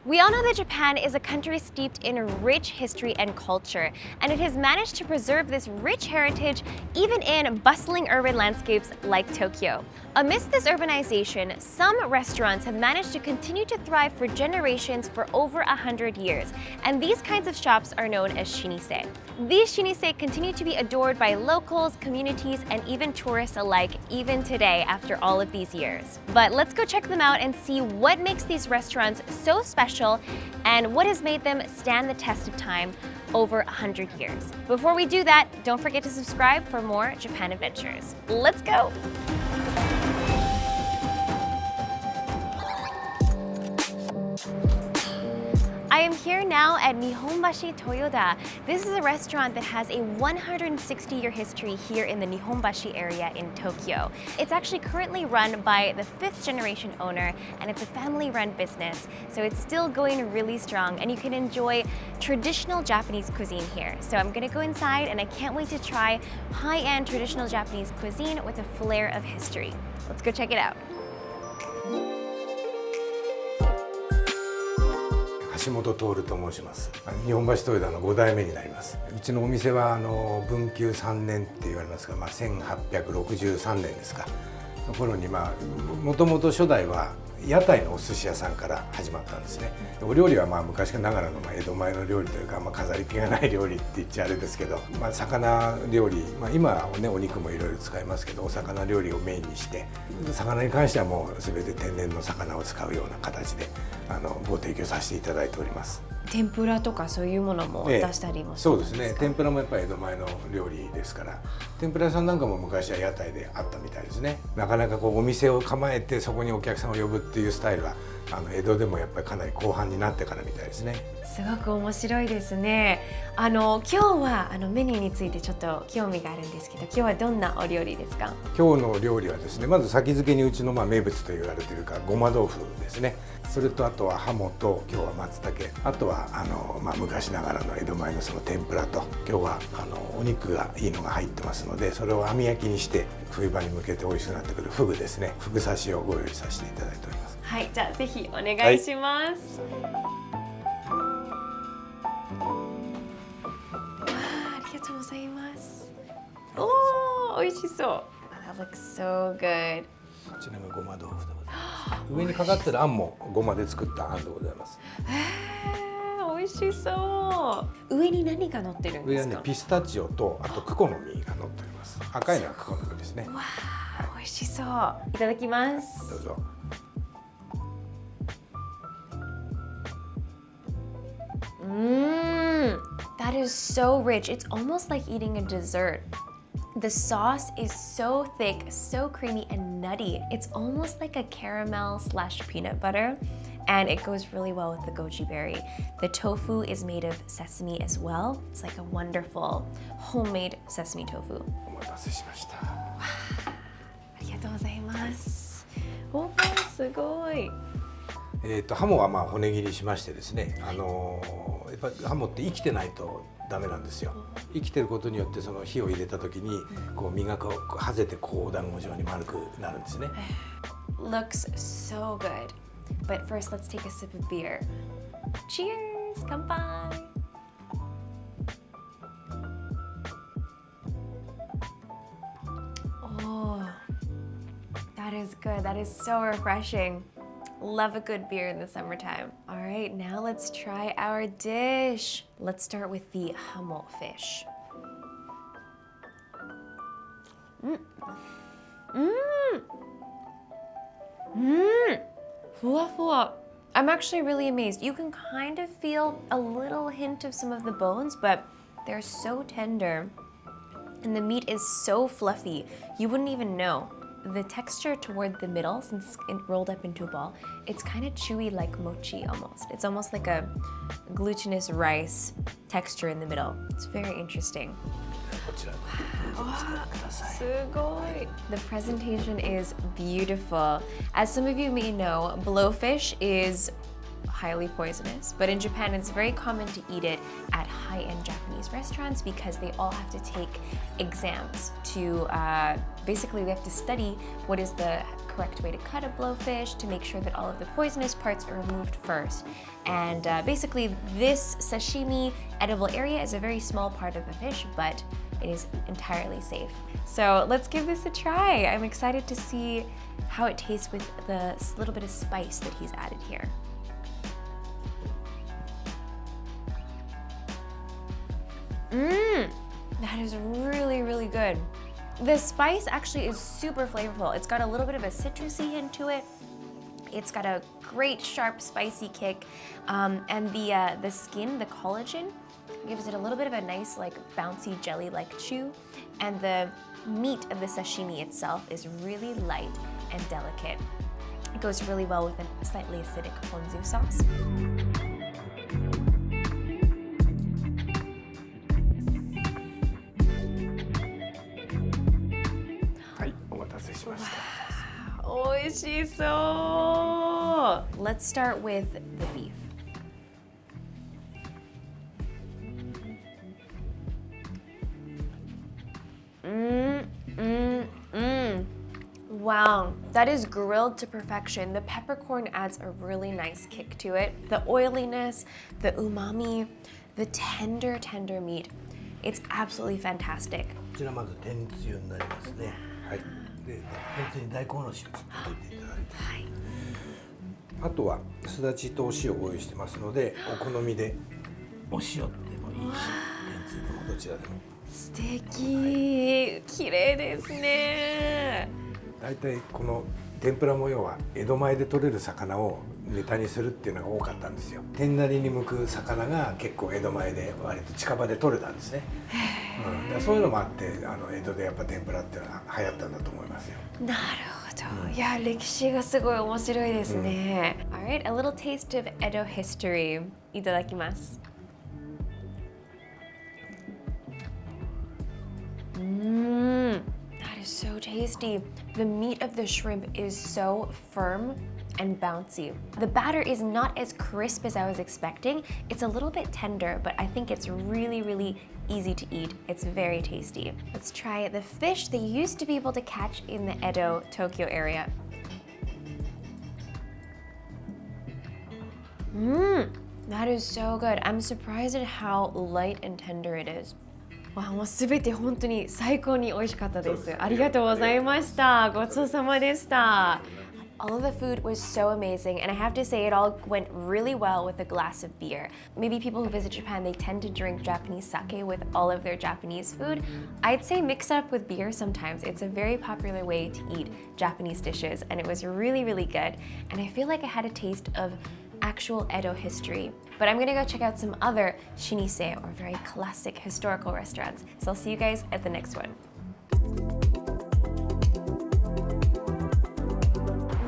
We all know that Japan is a country steeped in rich history and culture, and it has managed to preserve this rich heritage even in bustling urban landscapes like Tokyo. Amidst this urbanization, some restaurants have managed to continue to thrive for generations for over 100 years, and these kinds of shops are known as Shinisei. These Shinisei continue to be adored by locals, communities, and even tourists alike even today after all of these years. But let's go check them out and see what makes these restaurants so special and what has made them stand the test of time over 100 years. Before we do that, don't forget to subscribe for more Japan adventures. Let's go! I am here now at Nihonbashi Toyoda. This is a restaurant that has a 160-year history here in the Nihonbashi area in Tokyo. It's actually currently run by the 5th generation owner, and it's a family-run business, so it's still going really strong, and you can enjoy traditional Japanese cuisine here. So I'm gonna go inside, and I can't wait to try high-end traditional Japanese cuisine with a flair of history. Let's go check it out. Hashimoto Toru と申します。日本橋トヨダの5代目になります。うちのお店は文久3年って言われますが、1863年ですか。の頃にもともと初代は屋台のお寿司屋さんから始まったんですね。お料理は昔ながらの江戸前の料理というか、飾り気がない料理って言っちゃあれですけど、魚料理、今はねお肉もいろいろ使いますけど、お魚料理をメインにして、魚に関してはもう全て天然の魚を使うような形でご提供させていただいております。天ぷらとかそういうものも出したりもするんですか？そうですね。天ぷらもやっぱり江戸前の料理ですから、天ぷら屋さんなんかも昔は屋台であったみたいですね。なかなかお店を構えてそこにお客さんを呼ぶっていうスタイルは江戸でもやっぱりかなり後半になってからみたいですね。すごく面白いですね。今日はメニューについてちょっと興味があるんですけど、今日はどんなお料理ですか？今日の料理はですね、まず先付けにうちの名物と言われているごま豆腐ですね。それとあとはハモと今日は松茸、あとは昔ながらの江戸前のその天ぷらと、今日はお肉がいいのが入ってますので、それを網焼きにして冬場に向けて美味しくなってくるフグですね。フグ刺しをご用意させていただいております。はい、じゃあぜひお願いします。ありがとうございます。おー、美味しそう。That looks so good. こちらがごま豆腐でございます。上にかかってるあんもごまで作ったあんでございます。美味しそう。上に何が乗ってるんですか？上はね、ピスタチオとあとクコの実が乗っております。赤いのはクコの実ですね。わあ、美味しそう。いただきます。どうぞ。That is so rich. It's almost like eating a dessert. The sauce is so thick, so creamy and nutty. It's almost like a caramel / peanut butter, and it goes really well with the goji berry. The tofu is made of sesame as well. It's like a wonderful homemade sesame tofu. お待たせしました。ありがとうございます。おー、すごい。ハモは骨切りしましてですね、やっぱりハモって生きてないとダメなんですよ。生きてることによってその火を入れた時に身がはぜてお団子状に丸くなるんですね。Looks so good. But first, let's take a sip of beer. Cheers! 乾杯! Oh, that is good. That is so refreshing. Love a good beer in the summertime. All right, now let's try our dish. Let's start with the Hamo Fish. Fua fua. I'm actually really amazed. You can kind of feel a little hint of some of the bones, but they're so tender. And the meat is so fluffy, you wouldn't even know. The texture toward the middle, since it's rolled up into a ball, it's kind of chewy like mochi almost. It's almost like a glutinous rice texture in the middle. It's very interesting. Wow, the presentation is beautiful. As some of you may know, blowfish is highly poisonous, but in Japan it's very common to eat it at high-end Japanese restaurants because they all have to take exams to basically they have to study what is the correct way to cut a blowfish to make sure that all of the poisonous parts are removed first. And basically this sashimi edible area is a very small part of the fish, but it is entirely safe. So let's give this a try. I'm excited to see how it tastes with the little bit of spice that he's added here. That is really, really good. The spice actually is super flavorful. It's got a little bit of a citrusy hint to it. It's got a great sharp spicy kick, and the skin, the collagen, gives it a little bit of a nice like bouncy jelly-like chew, and the meat of the sashimi itself is really light and delicate. It goes really well with a slightly acidic ponzu sauce. お待たせしました。美味しそう。Let's start with the beef. Wow, that is grilled to perfection. The peppercorn adds a really nice kick to it. The oiliness, the umami, the tender, tender meat. It's absolutely fantastic. こちらまず天つゆになりますね。はい。で、天つゆに大根おろしをちょっと入れていただいて。あとはすだちとお塩をご用意してますので、お好みでお塩でもいいし、天つゆでもどちらでも。素敵、綺麗ですね。大体この天ぷらも要は江戸前で取れる魚をネタにするっていうのが多かったんですよ。天なりに向く魚が結構江戸前で割と近場で取れたんですね。そういうのもあって江戸でやっぱ天ぷらっていうのが流行ったんだと思いますよ。なるほど。いや歴史がすごい面白いですね。Alright, a little taste of Edo history. いただきます。That is so tasty. The meat of the shrimp is so firm and bouncy. The batter is not as crisp as I was expecting. It's a little bit tender, but I think it's really, really easy to eat. It's very tasty. Let's try the fish they used to be able to catch in the Edo, Tokyo area. That is so good. I'm surprised at how light and tender it is. もうすべて本当に最高に美味しかったです。ありがとうございました。ごちそうさまでした。All of the food was so amazing, and I have to say it all went really well with a glass of beer. Maybe people who visit Japan, they tend to drink Japanese sake with all of their Japanese food. I'd say mix it up with beer sometimes. It's a very popular way to eat Japanese dishes, and it was really, really good. And I feel like I had a taste of actual Edo history. But I'm gonna go check out some other Shinisei, or very classic historical restaurants. So I'll see you guys at the next one.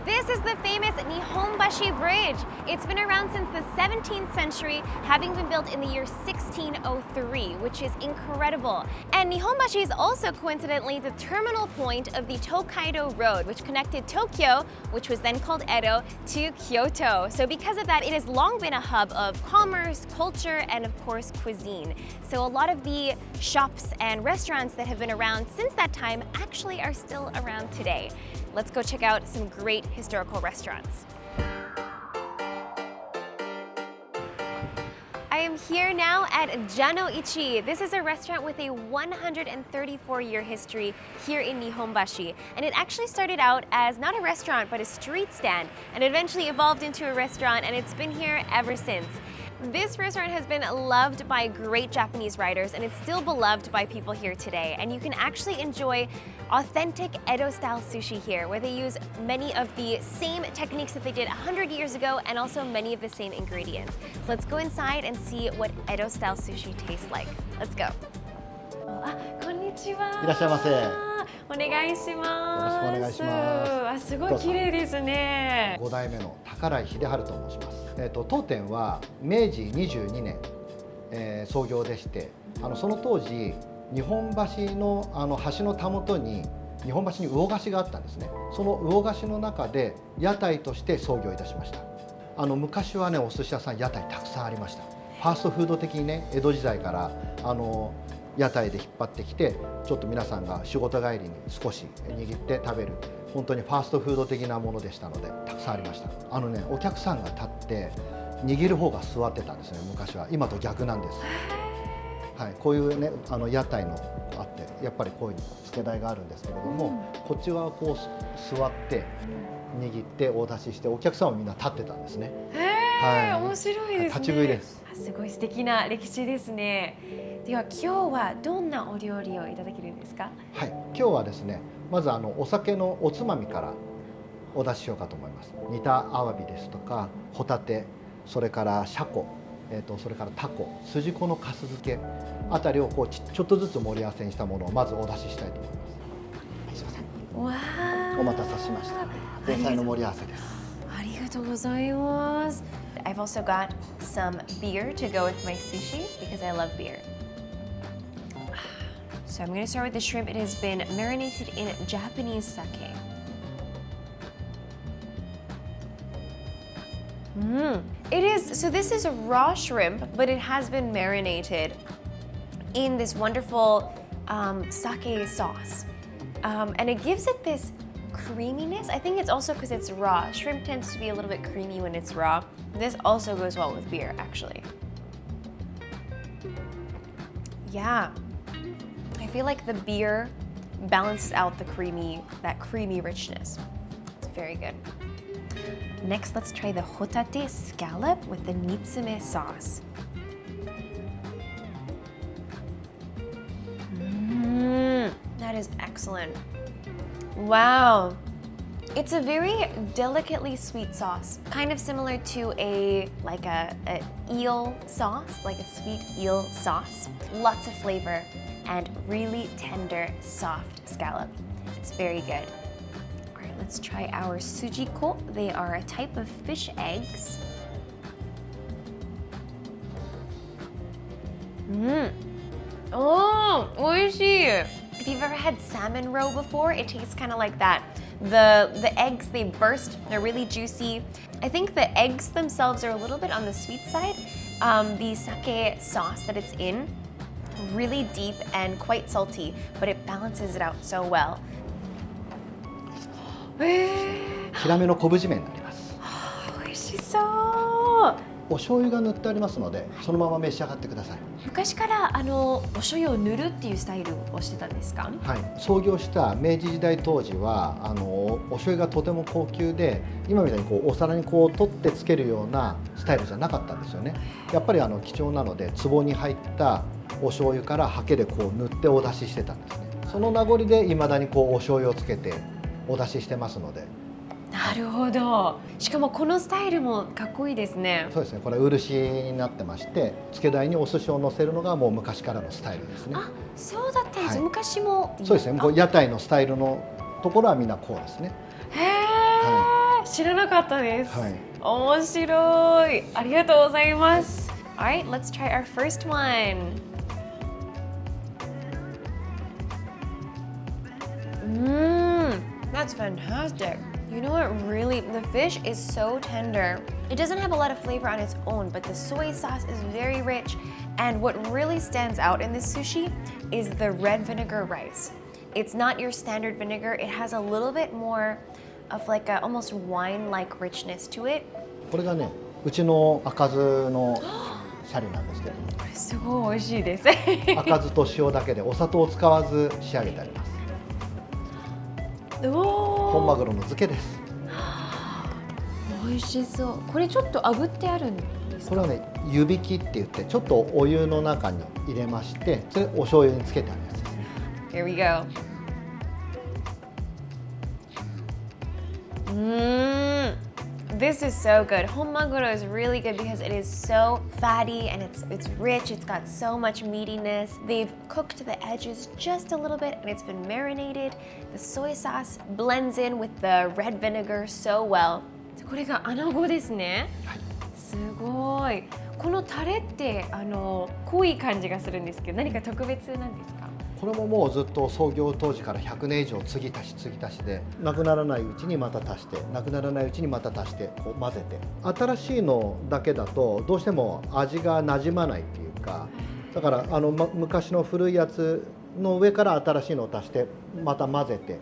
This is the famous Nihonbashi Bridge. It's been around since the 17th century, having been built in the year 1603, which is incredible. And Nihonbashi is also coincidentally the terminal point of the Tokaido Road, which connected Tokyo, which was then called Edo, to Kyoto. So because of that, it has long been a hub of commerce, culture, and of course cuisine. So a lot of the shops and restaurants that have been around since that time actually are still around today. Let's go check out some great historical restaurants. I am here now at Janoichi. This is a restaurant with a 134-year history here in Nihonbashi. And it actually started out as not a restaurant, but a street stand, and eventually evolved into a restaurant, and it's been here ever since. This restaurant has been loved by great Japanese writers, and it's still beloved by people here today. And you can actually enjoy authentic Edo-style sushi here, where they use many of the same techniques that they did 100 years ago, and also many of the same ingredients. So let's go inside and see what Edo-style sushi tastes like. Let's go. こんにちは。いらっしゃいませ。お願いします。よろしくお願いします。すごい綺麗ですね。5代目の高井秀治と申します。当店は明治22年、創業でして、その当時日本橋の橋のたもとに日本橋に魚河岸があったんですね。その魚河岸の中で屋台として創業いたしました。昔はねお寿司屋さん屋台たくさんありました。ファーストフード的にね江戸時代から屋台で引っ張ってきてちょっと皆さんが仕事帰りに少し握って食べる本当にファーストフード的なものでしたのでたくさんありました。お客さんが立って握る方が座ってたんですね昔は。今と逆なんです。はい、こういうね屋台のあってやっぱりこういうつけ台があるんですけれども、こっち側こう座って握ってお出ししてお客さんはみんな立ってたんですね。はい、面白いですね。立ち食いです。すごい素敵な歴史ですね。では今日はどんなお料理をいただけるんですか？はい、今日はですねまずお酒のおつまみからお出ししようかと思います。煮たアワビですとかホタテ、それからシャコ、それからタコ、筋子のかす漬けあたりをこうちょっとずつ盛り合わせにしたものをまずお出ししたいと思います。すいません。わー、お待たせしました。前菜の盛り合わせです。ありがとうございます。I've also got some beer to go with my sushi because I love beer. So I'm going to start with the shrimp. It has been marinated in Japanese sake. It is, so this is a raw shrimp, but it has been marinated in this wonderful sake sauce. And it gives it this creaminess. I think it's also because it's raw. Shrimp tends to be a little bit creamy when it's raw. This also goes well with beer, actually. Yeah. I feel like the beer balances out that creamy richness. It's very good. Next, let's try the hotate scallop with the nitsume sauce. That is excellent. Wow. It's a very delicately sweet sauce, kind of similar to a eel sauce, like a sweet eel sauce. Lots of flavor and really tender, soft scallop. It's very good. All right, let's try our sujiko. They are a type of fish eggs. Oh, oishii. If you've ever had salmon roe before, it tastes kind of like that. The eggs, they burst, they're really juicy. I think the eggs themselves are a little bit on the sweet side. The sake sauce that it's in, really deep and quite salty, but it balances it out so well. ヒラメの昆布締めになります。美味しそう。お醤油が塗ってありますので、そのまま召し上がってください。昔からお醤油を塗るっていうスタイルをしてたんですか？はい、創業した明治時代当時はお醤油がとても高級で、今みたいにこうお皿にこう取ってつけるようなスタイルじゃなかったんですよね。やっぱり貴重なので壺に入ったお醤油からハケでこう塗ってお出ししてたんですね。その名残で未だにこうお醤油をつけてお出ししてますので。なるほど。しかもこのスタイルもかっこいいですね。そうですね。これ漆になってまして、つけ台にお寿司を乗せるのがもう昔からのスタイルですね。あ、そうだったんです。はい、昔も。そうですね。屋台のスタイルのところはみんなこうですね。へえ、はい、知らなかったです。はい、面白い。ありがとうございます。Alright, let's try our first one. That's fantastic. You know what, really, the fish is so tender. It doesn't have a lot of flavor on its own, but the soy sauce is very rich. And what really stands out in this sushi is the red vinegar rice. It's not your standard vinegar. It has a little bit more of like a almost wine-like richness to it. これがね、うちの赤酢のシャリなんですけども。これすごい美味しいです。赤酢と塩だけでお砂糖を使わず仕上げてあります。本マグロの漬けです。美味しそう。これちょっと炙ってあるんですか？これはね、湯引きって言ってちょっとお湯の中に入れまして、それお醤油につけてあるやつですね。Here we go. This is so good. Honmaguro is really good because it is so fatty and it's rich. It's got so much meatiness. They've cooked the edges just a little bit and it's been marinated. The soy sauce blends in with the red vinegar so well. これがアナゴですね。はい、すごい。このタレって濃い感じがするんですけど、何か特別なんですか？これももうずっと創業当時から100年以上継ぎ足し継ぎ足しで、なくならないうちにまた足して、なくならないうちにまた足して、こう混ぜて、新しいのだけだとどうしても味がなじまないっていうか、だから昔の古いやつの上から新しいのを足してまた混ぜて。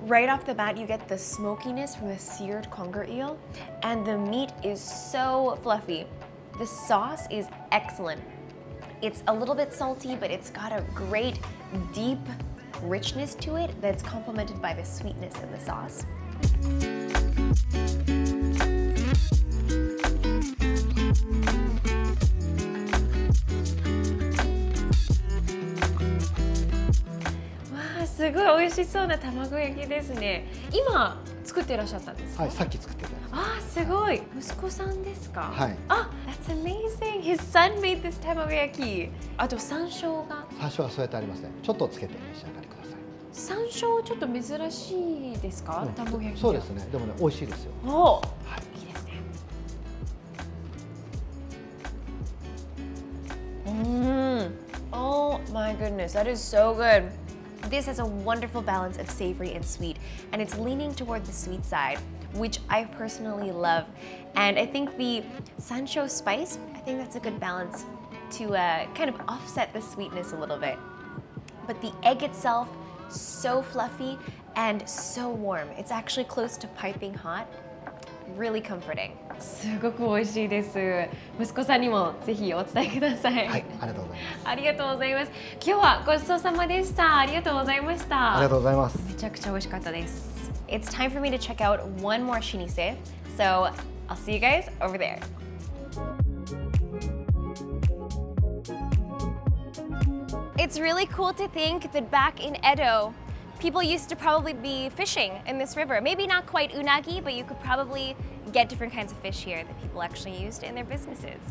Right off the bat, you get the smokiness from the seared conger eel, and the meat is so fluffy. The sauce is excellent. It's a little bit salty, but it's got a great, deep richness to it that's complemented by the sweetness in the sauce. Wow, すごい美味しそうな卵焼きですね。今作っていらっしゃったんですか？はい、さっき作ってたやつ。あ、すごい。息子さんですか？はい。あ、that's amazing. His son made this 卵焼き。あと山椒が。山椒は添えてありますね。ちょっとつけて召し上がりください。山椒ちょっと珍しいですか？卵焼き。そうですね。でもね、美味しいですよ。お、はい、いいですね。Oh my goodness, that is so good. This has a wonderful balance of savory and sweet, and it's leaning toward the sweet side, which I personally love. And I think the sansho spice, I think that's a good balance to kind of offset the sweetness a little bit. But the egg itself, so fluffy and so warm. It's actually close to piping hot. Really comforting. すごく美味しいです。息子さんにもぜひお伝えください。はい、ありがとうございます。ありがとうございます。今日はごちそうさまでした。ありがとうございました。ありがとうございます。めちゃくちゃ美味しかったです。It's time for me to check out one more Shinisei, so I'll see you guys over there. It's really cool to think that back in Edo, people used to probably be fishing in this river. Maybe not quite unagi, but you could probably get different kinds of fish here that people actually used in their businesses.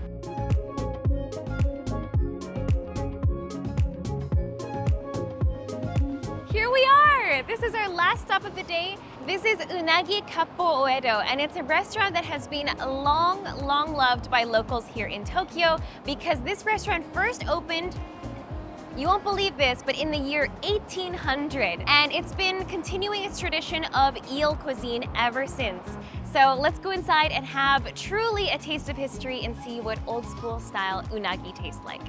Here we are! This is our last stop of the day. This is Unagi Kappo Oedo, and it's a restaurant that has been long loved by locals here in Tokyo because this restaurant first opened, you won't believe this, but in the year 1800. And it's been continuing its tradition of eel cuisine ever since. So let's go inside and have truly a taste of history and see what old school style unagi tastes like.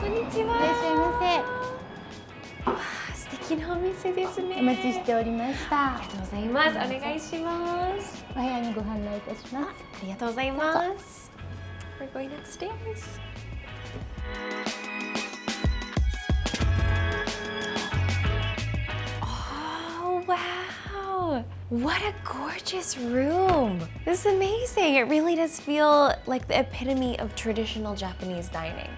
Konnichiwa. いらっしゃいませ。素敵なお店ですね。お待ちしておりました。ありがとうございます。お願いします。お部屋にご案内いたします。ありがとうございます。We're going upstairs. Oh wow! What a gorgeous room! This is amazing. It really does feel like the epitome of traditional Japanese dining.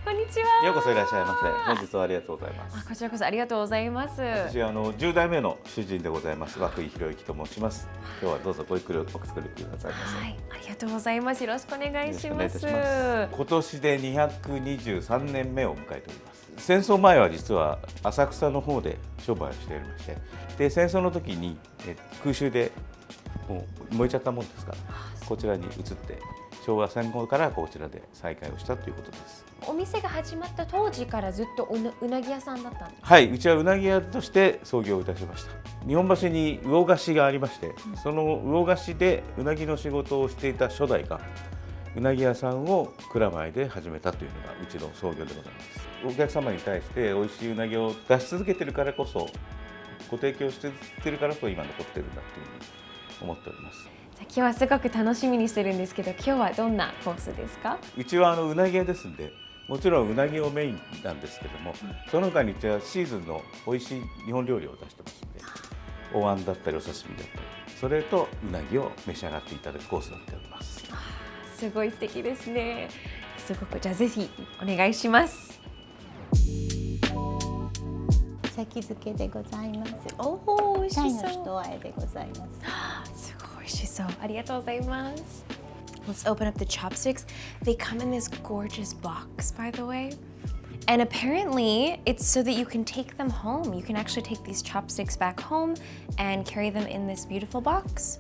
こんにちは。ようこそいらっしゃいませ。本日はありがとうございます。こちらこそありがとうございます。私10代目の主人でございます。Wakuiひろゆきと申します。今日はどうぞごゆっくりおくつろぎくださいませ。はい、ありがとうございます。よろしくお願いします。今年で223年目を迎えております。戦争前は実は浅草の方で商売をしておりまして、で戦争の時に空襲でもう燃えちゃったもんですからこちらに移って昭和戦後からこちらで再開をしたということです。お店が始まった当時からずっとうなぎ屋さんだったんですか？はい、うちはうなぎ屋として創業いたしました。日本橋に魚河岸がありまして、その魚河岸でうなぎの仕事をしていた初代がうなぎ屋さんを蔵前で始めたというのがうちの創業でございます。お客様に対して美味しいうなぎを出し続けているからこそ、ご提供しているからこそ今残っているんだというふうに思っております。今日はすごく楽しみにしてるんですけど、今日はどんなコースですか？うちはうなぎ屋ですんで、もちろんうなぎをメインなんですけども、その他にうちはシーズンの美味しい日本料理を出してますんで、お椀だったりお刺身だったり、それとうなぎを召し上がっていただくコースになっております。すごい素敵ですね。すごくじゃあぜひお願いします。先付けでございます。おお、美味しそう。鯛の人和えでございます。すごい美味しそう。ありがとうございます。Let's open up the chopsticks. They come in this gorgeous box, by the way. And apparently it's so that you can take them home. You can actually take these chopsticks back home and carry them in this beautiful box.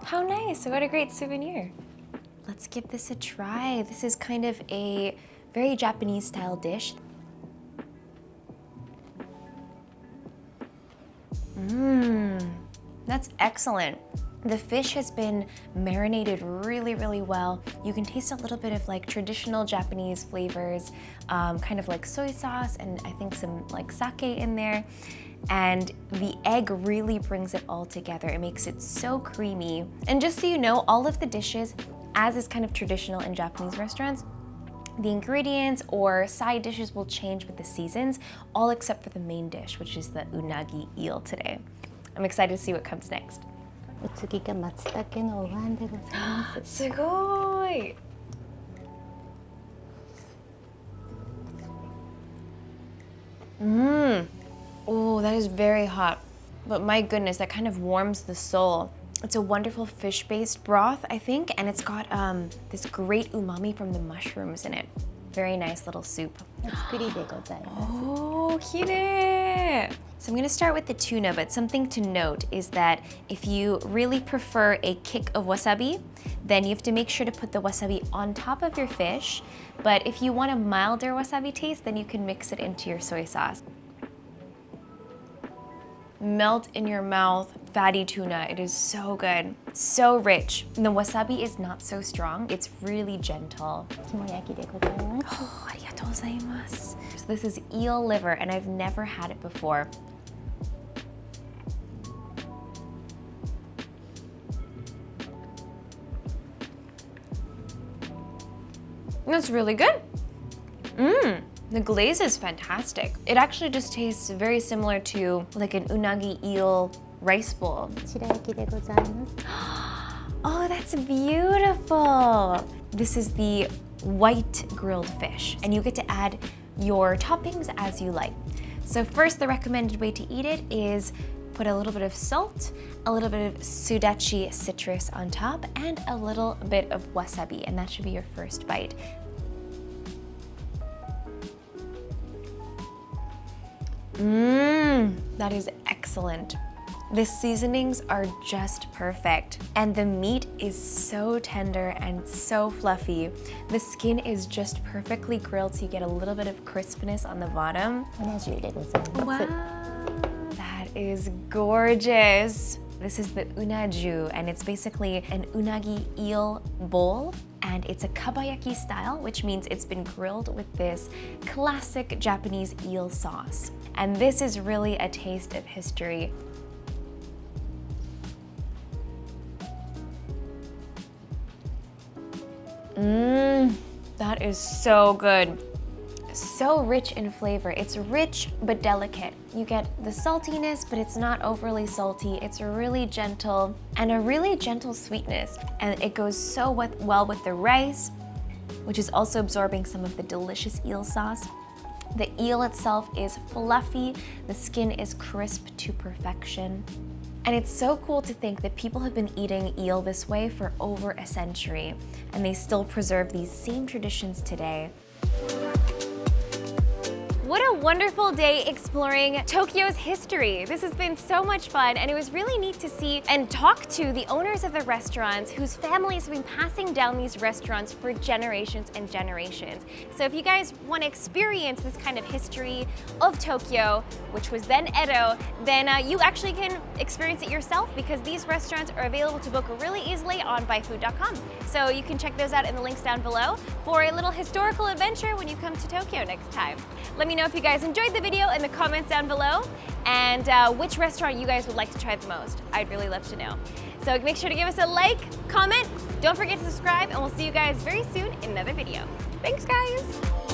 How nice, what a great souvenir. Let's give this a try. This is kind of a very Japanese style dish. That's excellent. The fish has been marinated really, really well. You can taste a little bit of like traditional Japanese flavors, kind of like soy sauce and I think some like sake in there. And the egg really brings it all together. It makes it so creamy. And just so you know, all of the dishes, as is kind of traditional in Japanese restaurants, the ingredients or side dishes will change with the seasons, all except for the main dish, which is the unagi eel today. I'm excited to see what comes next. お次が松茸のお椀でございます。すごい。Oh, that is very hot. But my goodness, that kind of warms the soul. It's a wonderful fish-based broth, I think, and it's got this great umami from the mushrooms in it. Very nice little soup. お作りでございます。 Oh, kirei! So I'm gonna start with the tuna, but something to note is that if you really prefer a kick of wasabi, then you have to make sure to put the wasabi on top of your fish. But if you want a milder wasabi taste, then you can mix it into your soy sauce. Melt in your mouth, fatty tuna. It is so good, so rich. And the wasabi is not so strong, it's really gentle. 肝焼きでございます。 Oh, arigatou gozaimasu. So this is eel liver, and I've never had it before. That's really good. The glaze is fantastic. It actually just tastes very similar to like an unagi eel rice bowl. 白焼きでございます。 Oh, that's beautiful. This is the white grilled fish, and you get to add your toppings as you like. So first, the recommended way to eat it is put a little bit of salt, a little bit of sudachi citrus on top, and a little bit of wasabi, and that should be your first bite. That is excellent. The seasonings are just perfect, and the meat is so tender and so fluffy. The skin is just perfectly grilled, so you get a little bit of crispness on the bottom. うな重でございます。 Wow, that is gorgeous. This is the unaju, and it's basically an unagi eel bowl, and it's a kabayaki style, which means it's been grilled with this classic Japanese eel sauce. And this is really a taste of history. That is so good. So rich in flavor. It's rich but delicate. You get the saltiness, but it's not overly salty. It's really gentle and a really gentle sweetness. And it goes so well with the rice, which is also absorbing some of the delicious eel sauce. The eel itself is fluffy. The skin is crisp to perfection. And it's so cool to think that people have been eating eel this way for over a century, and they still preserve these same traditions today. What a wonderful day exploring Tokyo's history. This has been so much fun, and it was really neat to see and talk to the owners of the restaurants whose families have been passing down these restaurants for generations and generations. So if you guys want to experience this kind of history of Tokyo, which was then Edo, then you actually can experience it yourself, because these restaurants are available to book really easily on byfood.com. So you can check those out in the links down below for a little historical adventure when you come to Tokyo next time. Let me know if you guys enjoyed the video in the comments down below, and which restaurant you guys would like to try the most. I'd really love to know. So make sure to give us a like, comment, don't forget to subscribe, and we'll see you guys very soon in another video. Thanks, guys!